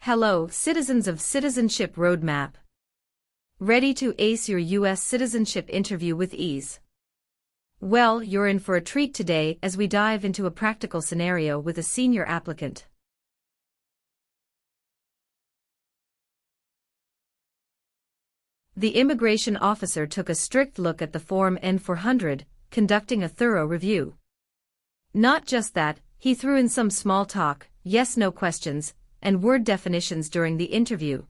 Hello, citizens of Citizenship Roadmap. Ready to ace your U.S. citizenship interview with ease? Well, you're in for a treat today as we dive into a practical scenario with a senior applicant. The immigration officer took a strict look at the form N-400, conducting a thorough review. Not just that, he threw in some small talk, yes-no questions, and word definitions during the interview.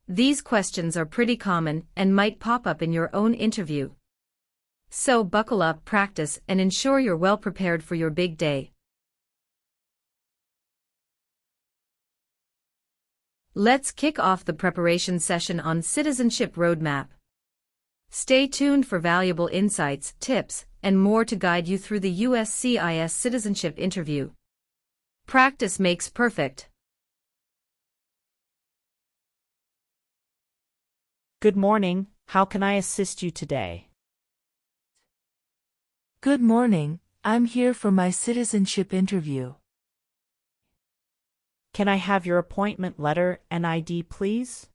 These questions are pretty common and might pop up in your own interview. So buckle up, practice, and ensure you're well prepared for your big day. Let's kick off the preparation session on Citizenship Roadmap. Stay tuned for valuable insights, tips, and more to guide you through the USCIS citizenship interview. Practice makes perfect. Good morning, how can I assist you today? Good morning, I'm here for my citizenship interview. Can I have your appointment letter and ID, please?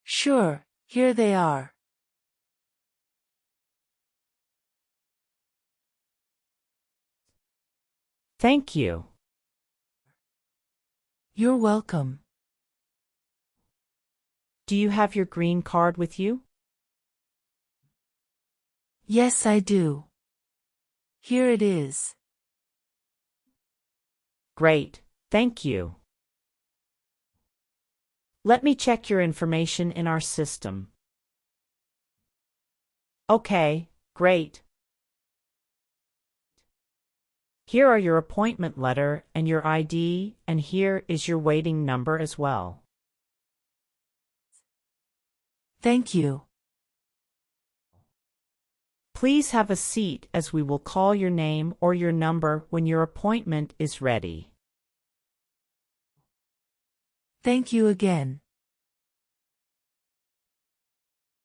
Sure, here they are. Thank you. You're welcome. Do you have your green card with you? Yes, I do. Here it is. Great, thank you. Let me check your information in our system. Okay, great. Here are your appointment letter and your ID, and here is your waiting number as well. Thank you. Please have a seat as we will call your name or your number when your appointment is ready. Thank you again.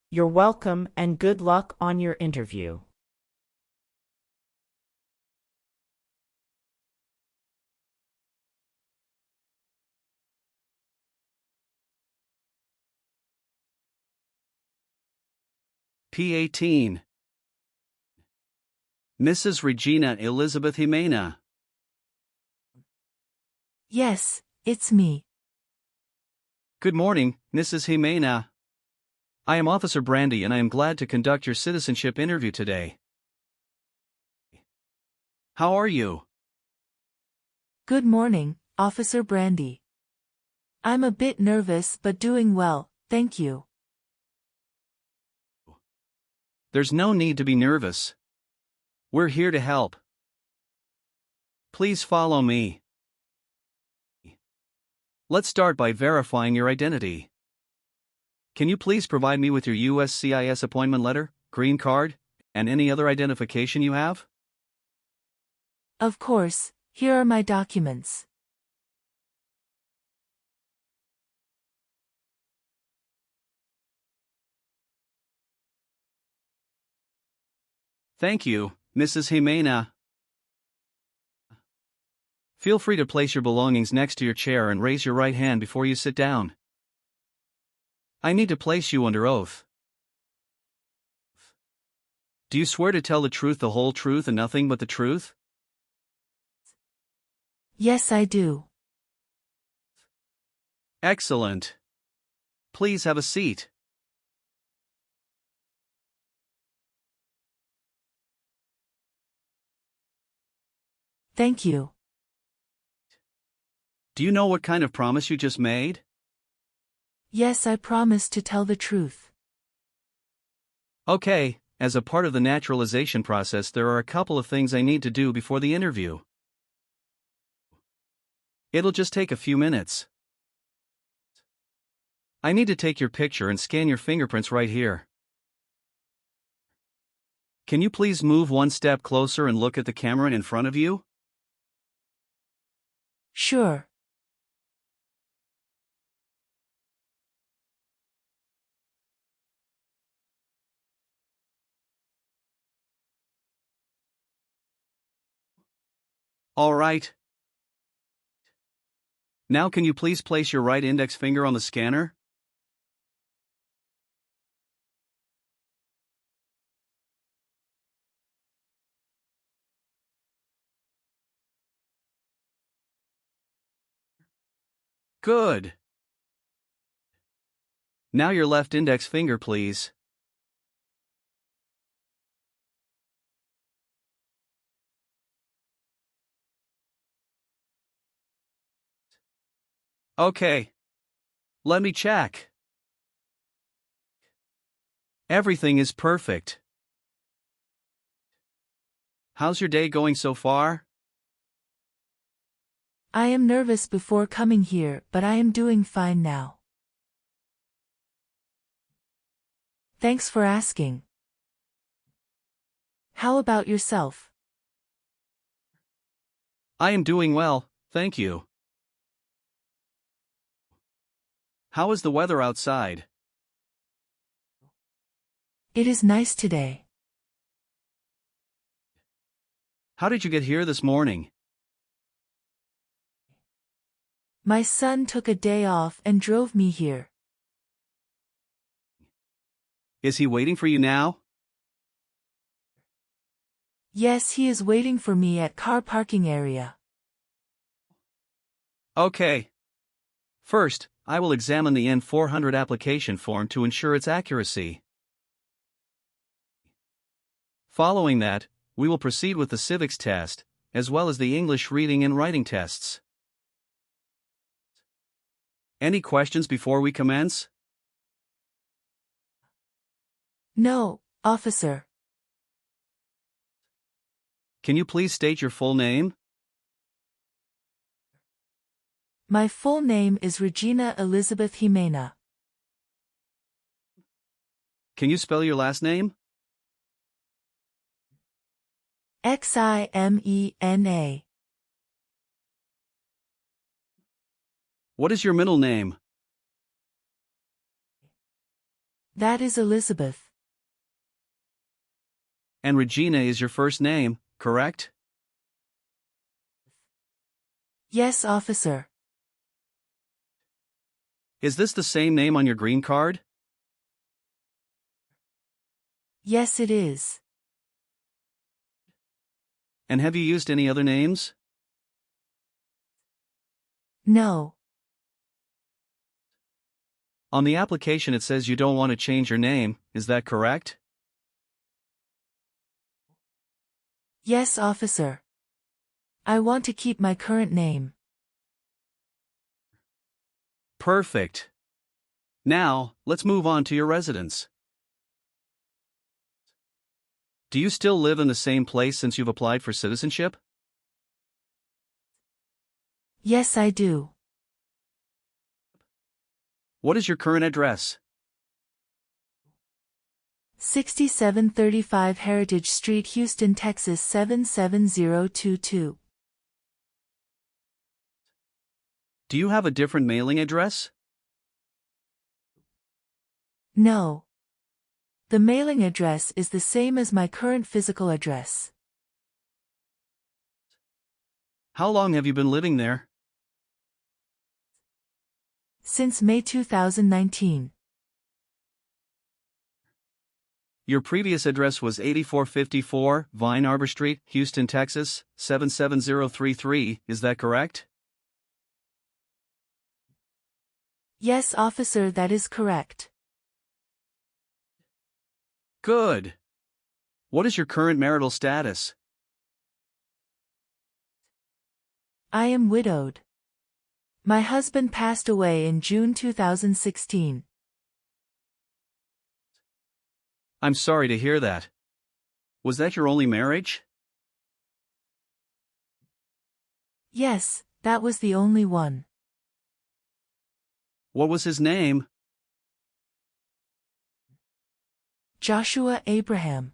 You're welcome and good luck on your interview. P18. Mrs. Regina Elizabeth Jimena. Yes, it's me. Good morning, Mrs. Jimena. I am Officer Brandy and I am glad to conduct your citizenship interview today. How are you? Good morning, Officer Brandy. I'm a bit nervous but doing well, thank you. There's no need to be nervous. We're here to help. Please follow me. Let's start by verifying your identity. Can you please provide me with your USCIS appointment letter, green card, and any other identification you have? Of course, here are my documents. Thank you, Mrs. Jimena. Feel free to place your belongings next to your chair and raise your right hand before you sit down. I need to place you under oath. Do you swear to tell the truth, the whole truth, and nothing but the truth? Yes, I do. Excellent. Please have a seat. Thank you. Do you know what kind of promise you just made? Yes, I promise to tell the truth. Okay, as a part of the naturalization process, there are a couple of things I need to do before the interview. It'll just take a few minutes. I need to take your picture and scan your fingerprints right here. Can you please move one step closer and look at the camera in front of you? Sure. All right. Now can you please place your right index finger on the scanner? Good. Now your left index finger, please. Okay. Let me check. Everything is perfect. How's your day going so far? I am nervous before coming here, but I am doing fine now. Thanks for asking. How about yourself? I am doing well, thank you. How is the weather outside? It is nice today. How did you get here this morning? My son took a day off and drove me here. Is he waiting for you now? Yes, he is waiting for me at car parking area. Okay. First, I will examine the N-400 application form to ensure its accuracy. Following that, we will proceed with the civics test, as well as the English reading and writing tests. Any questions before we commence? No, officer. Can you please state your full name? My full name is Regina Elizabeth Jimena. Can you spell your last name? Ximena. What is your middle name? That is Elizabeth. And Regina is your first name, correct? Yes, officer. Is this the same name on your green card? Yes, it is. And have you used any other names? No. On the application it says you don't want to change your name, is that correct? Yes, officer. I want to keep my current name. Perfect. Now, let's move on to your residence. Do you still live in the same place since you've applied for citizenship? Yes, I do. What is your current address? 6735 Heritage Street, Houston, Texas 77022. Do you have a different mailing address? No. The mailing address is the same as my current physical address. How long have you been living there? Since May 2019. Your previous address was 8454 Vine Arbor Street, Houston, Texas 77033, is that correct? Yes, officer, that is correct. Good. What is your current marital status? I am widowed. My husband passed away in June 2016. I'm sorry to hear that. Was that your only marriage? Yes, that was the only one. What was his name? Joshua Abraham.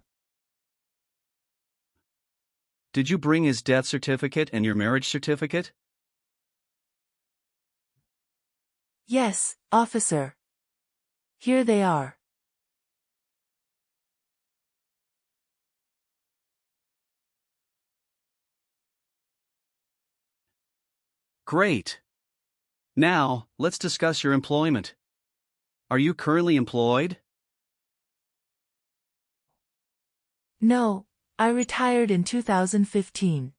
Did you bring his death certificate and your marriage certificate? Yes, officer. Here they are. Great. Now, let's discuss your employment. Are you currently employed? No, I retired in 2015.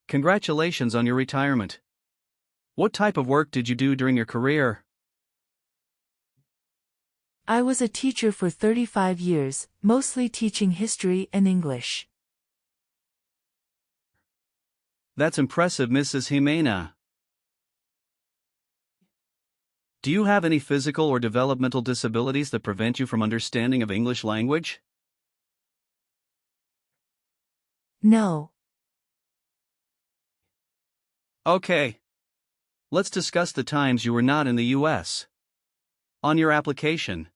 Congratulations on your retirement. What type of work did you do during your career? I was a teacher for 35 years, mostly teaching history and English. That's impressive, Mrs. Jimena. Do you have any physical or developmental disabilities that prevent you from understanding of English language? No. Okay. Let's discuss the times you were not in the U.S. On your application,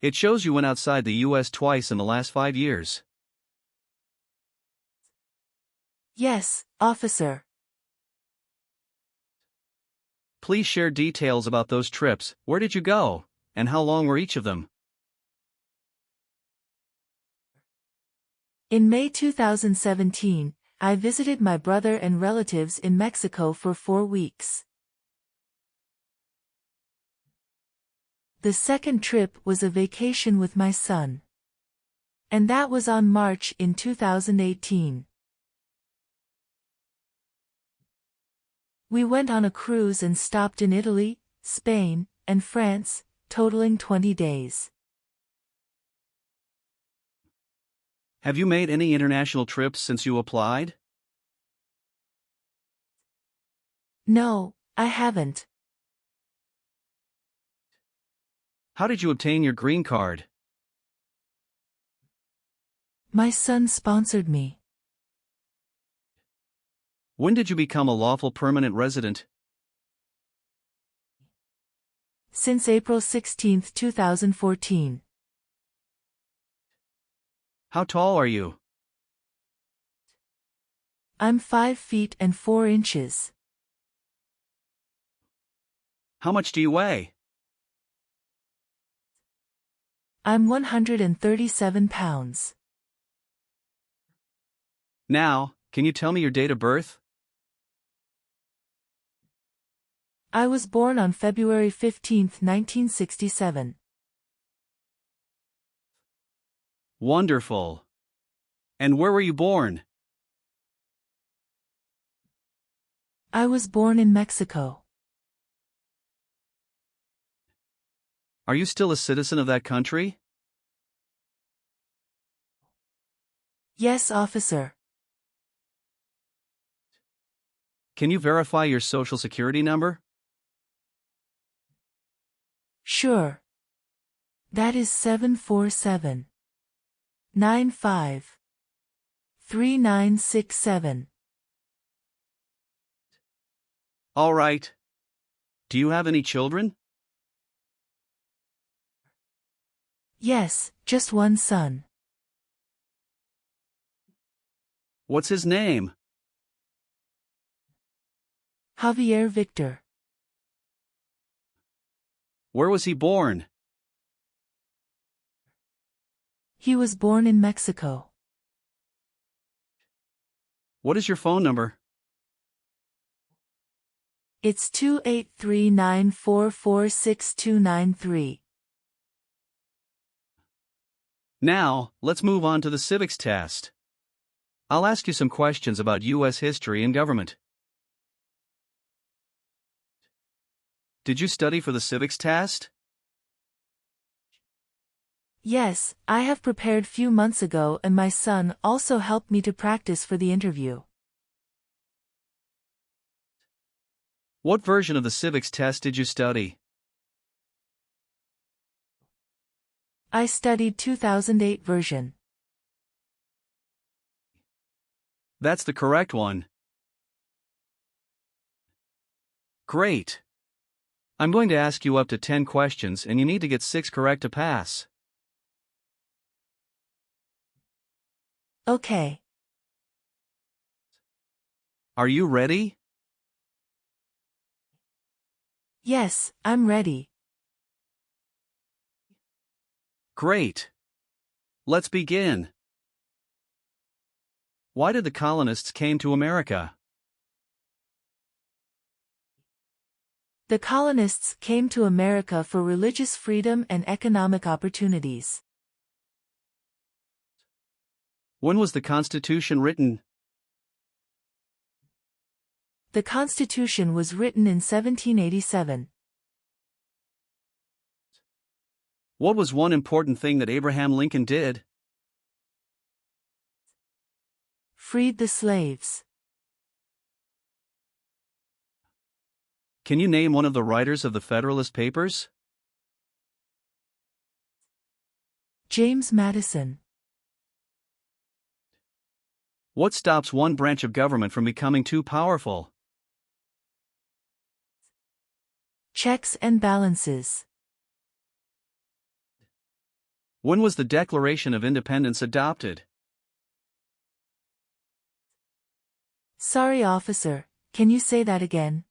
it shows you went outside the U.S. twice in the last 5 years. Yes, officer. Please share details about those trips. Where did you go, and how long were each of them? In May 2017, I visited my brother and relatives in Mexico for 4 weeks. The second trip was a vacation with my son. And that was on March in 2018. We went on a cruise and stopped in Italy, Spain, and France, totaling 20 days. Have you made any international trips since you applied? No, I haven't. How did you obtain your green card? My son sponsored me. When did you become a lawful permanent resident? Since April 16, 2014. How tall are you? I'm 5 feet and 4 inches. How much do you weigh? I'm 137 pounds. Now, can you tell me your date of birth? I was born on February 15, 1967. Wonderful. And where were you born? I was born in Mexico. Are you still a citizen of that country? Yes, officer. Can you verify your social security number? Sure. That is 747 95 3967. All right. Do you have any children? Yes, just one son. What's his name? Javier Victor. Where was he born? He was born in Mexico. What is your phone number? It's 283-944-6293. Now, let's move on to the civics test. I'll ask you some questions about U.S. history and government. Did you study for the civics test? Yes, I have prepared few months ago and my son also helped me to practice for the interview. What version of the civics test did you study? I studied 2008 version. That's the correct one. Great. I'm going to ask you up to 10 questions and you need to get 6 correct to pass. Okay. Are you ready? Yes, I'm ready. Great. Let's begin. Why did the colonists came to America? The colonists came to America for religious freedom and economic opportunities. When was the Constitution written? The Constitution was written in 1787. What was one important thing that Abraham Lincoln did? Freed the slaves. Can you name one of the writers of the Federalist Papers? James Madison. What stops one branch of government from becoming too powerful? Checks and balances. When was the Declaration of Independence adopted? Sorry, officer, can you say that again?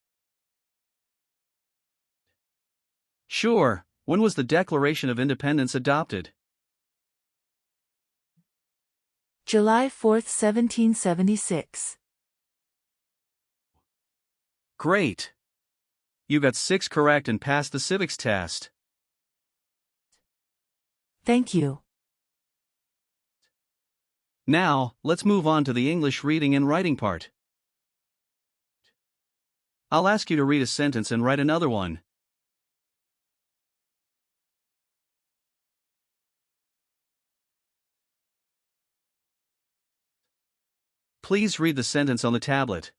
Sure. When was the Declaration of Independence adopted? July 4, 1776. Great! You got 6 correct and passed the civics test. Thank you. Now, let's move on to the English reading and writing part. I'll ask you to read a sentence and write another one. Please read the sentence on the tablet.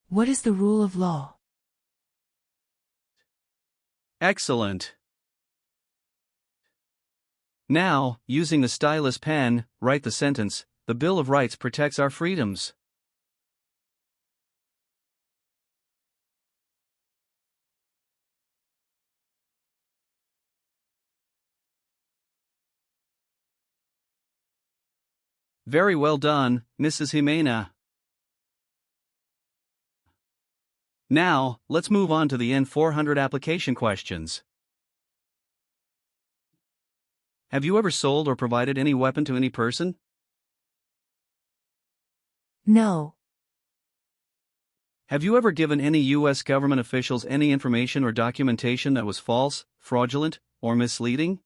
What is the rule of law? Excellent. Now, using the stylus pen, write the sentence, "The Bill of Rights protects our freedoms." Very well done, Mrs. Jimena. Now, let's move on to the N-400 application questions. Have you ever sold or provided any weapon to any person? No. Have you ever given any U.S. government officials any information or documentation that was false, fraudulent, or misleading?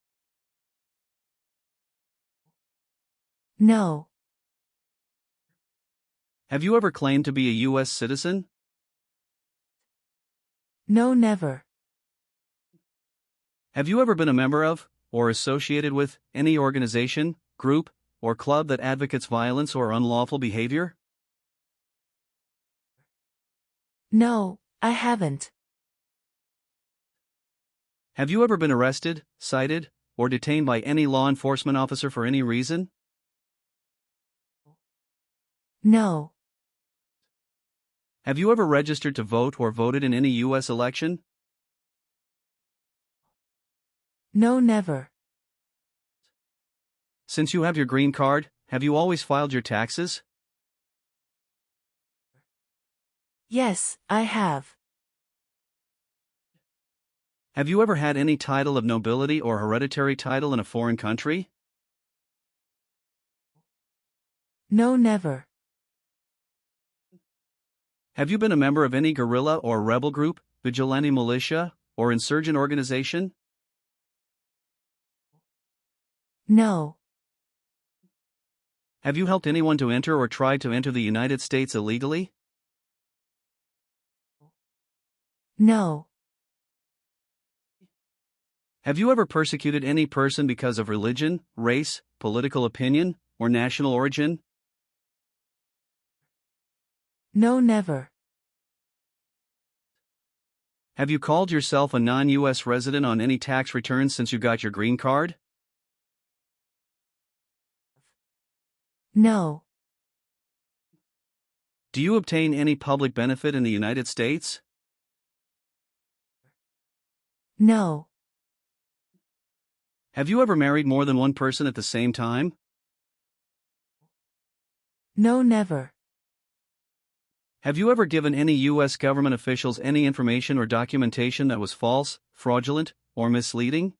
No. Have you ever claimed to be a U.S. citizen? No, never. Have you ever been a member of, or associated with, any organization, group, or club that advocates violence or unlawful behavior? No, I haven't. Have you ever been arrested, cited, or detained by any law enforcement officer for any reason? No. Have you ever registered to vote or voted in any U.S. election? No, never. Since you have your green card, have you always filed your taxes? Yes, I have. Have you ever had any title of nobility or hereditary title in a foreign country? No, never. Have you been a member of any guerrilla or rebel group, vigilante militia, or insurgent organization? No. Have you helped anyone to enter or tried to enter the United States illegally? No. Have you ever persecuted any person because of religion, race, political opinion, or national origin? No, never. Have you called yourself a non-U.S. resident on any tax returns since you got your green card? No. Do you obtain any public benefit in the United States? No. Have you ever married more than one person at the same time? No, never. Have you ever given any U.S. government officials any information or documentation that was false, fraudulent, or misleading?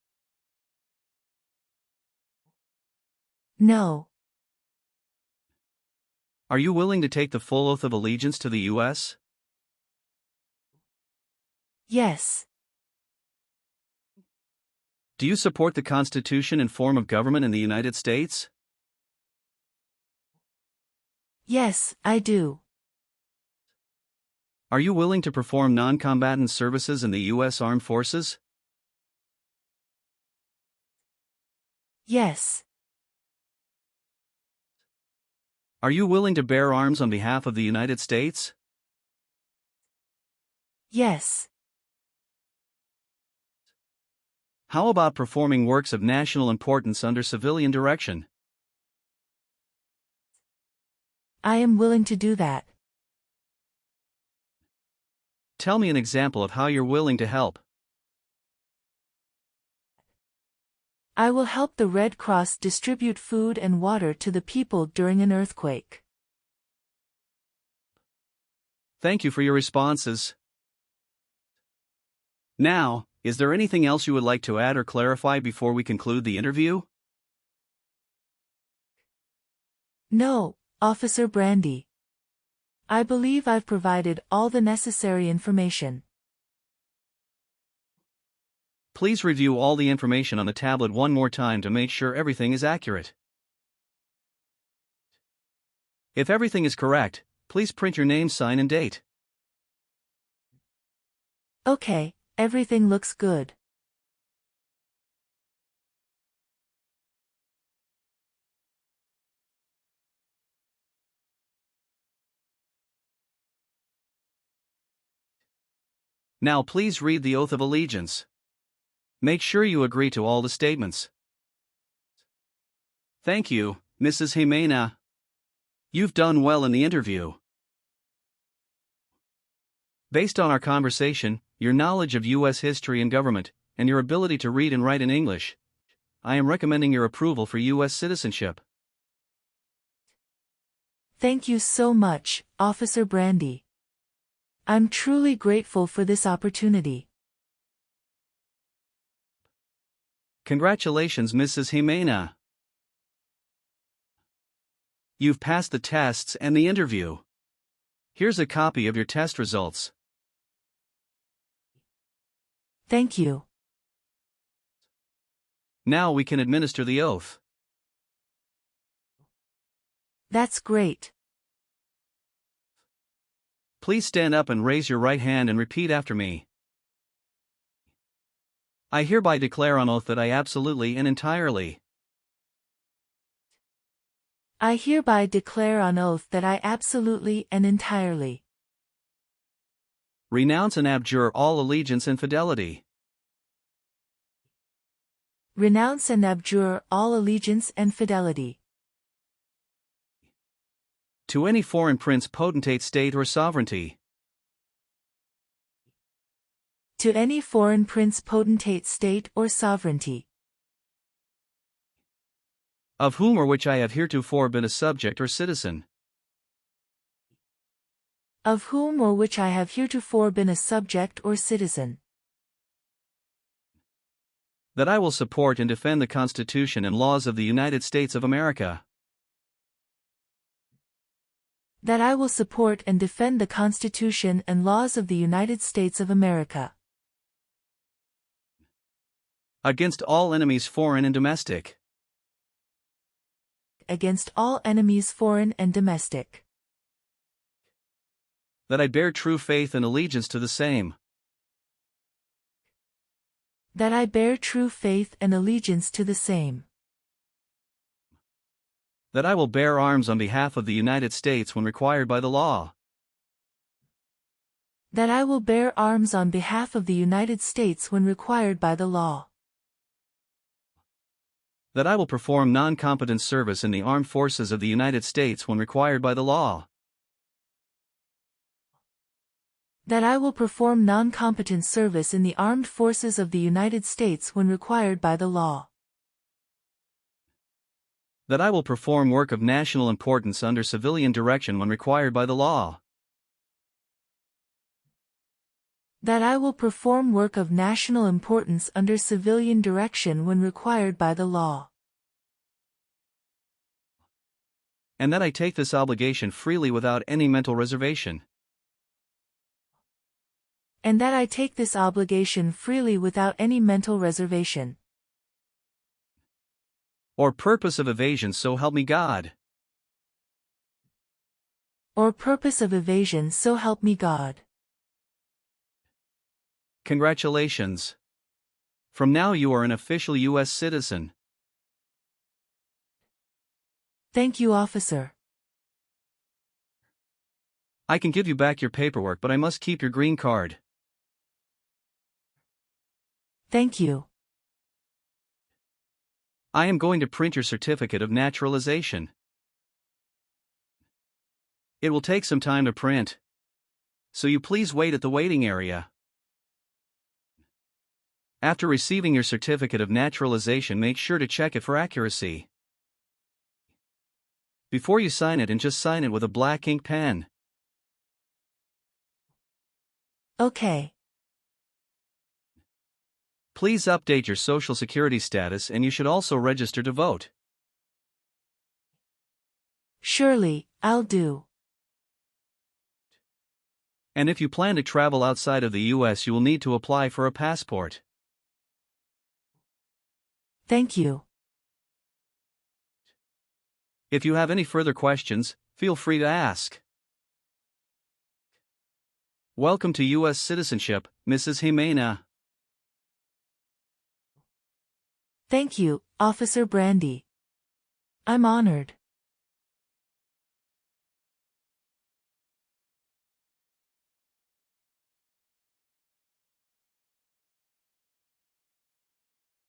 No. Are you willing to take the full oath of allegiance to the U.S.? Yes. Do you support the Constitution and form of government in the United States? Yes, I do. Are you willing to perform non-combatant services in the U.S. Armed Forces? Yes. Are you willing to bear arms on behalf of the United States? Yes. How about performing works of national importance under civilian direction? I am willing to do that. Tell me an example of how you're willing to help. I will help the Red Cross distribute food and water to the people during an earthquake. Thank you for your responses. Now, is there anything else you would like to add or clarify before we conclude the interview? No, Officer Brandy. I believe I've provided all the necessary information. Please review all the information on the tablet one more time to make sure everything is accurate. If everything is correct, please print your name, sign, and date. Okay, everything looks good. Now please read the oath of allegiance. Make sure you agree to all the statements. Thank you, Mrs. Jimena. You've done well in the interview. Based on our conversation, your knowledge of U.S. history and government, and your ability to read and write in English, I am recommending your approval for U.S. citizenship. Thank you so much, Officer Brandy. I'm truly grateful for this opportunity. Congratulations, Mrs. Jimena. You've passed the tests and the interview. Here's a copy of your test results. Thank you. Now we can administer the oath. That's great. Please stand up and raise your right hand and repeat after me. I hereby declare on oath that I absolutely and entirely I hereby declare on oath that I absolutely and entirely renounce and abjure all allegiance and fidelity renounce and abjure all allegiance and fidelity to any foreign prince, potentate, state, or sovereignty, to any foreign prince, potentate, state, or sovereignty, of whom or which I have heretofore been a subject or citizen, of whom or which I have heretofore been a subject or citizen, that I will support and defend the Constitution and laws of the United States of America, that I will support and defend the Constitution and laws of the United States of America, against all enemies, foreign and domestic, against all enemies, foreign and domestic, that I bear true faith and allegiance to the same, that I bear true faith and allegiance to the same, that I will bear arms on behalf of the United States when required by the law, that I will bear arms on behalf of the United States when required by the law, that I will perform non-combatant service in the armed forces of the United States when required by the law, that I will perform non-combatant service in the armed forces of the United States when required by the law, that I will perform work of national importance under civilian direction when required by the law, That I will perform work of national importance under civilian direction when required by the law. And that I take this obligation freely without any mental reservation. And that I take this obligation freely without any mental reservation. Or purpose of evasion, so help me God. Or purpose of evasion, so help me God. Congratulations. From now you are an official U.S. citizen. Thank you, officer. I can give you back your paperwork, but I must keep your green card. Thank you. I am going to print your certificate of naturalization. It will take some time to print, so you please wait at the waiting area. After receiving your certificate of naturalization, make sure to check it for accuracy. Before you sign it, and just sign it with a black ink pen. Okay. Please update your social security status, and you should also register to vote. Surely, I'll do. And if you plan to travel outside of the U.S., you will need to apply for a passport. Thank you. If you have any further questions, feel free to ask. Welcome to U.S. citizenship, Mrs. Jimena. Thank you, Officer Brandy. I'm honored.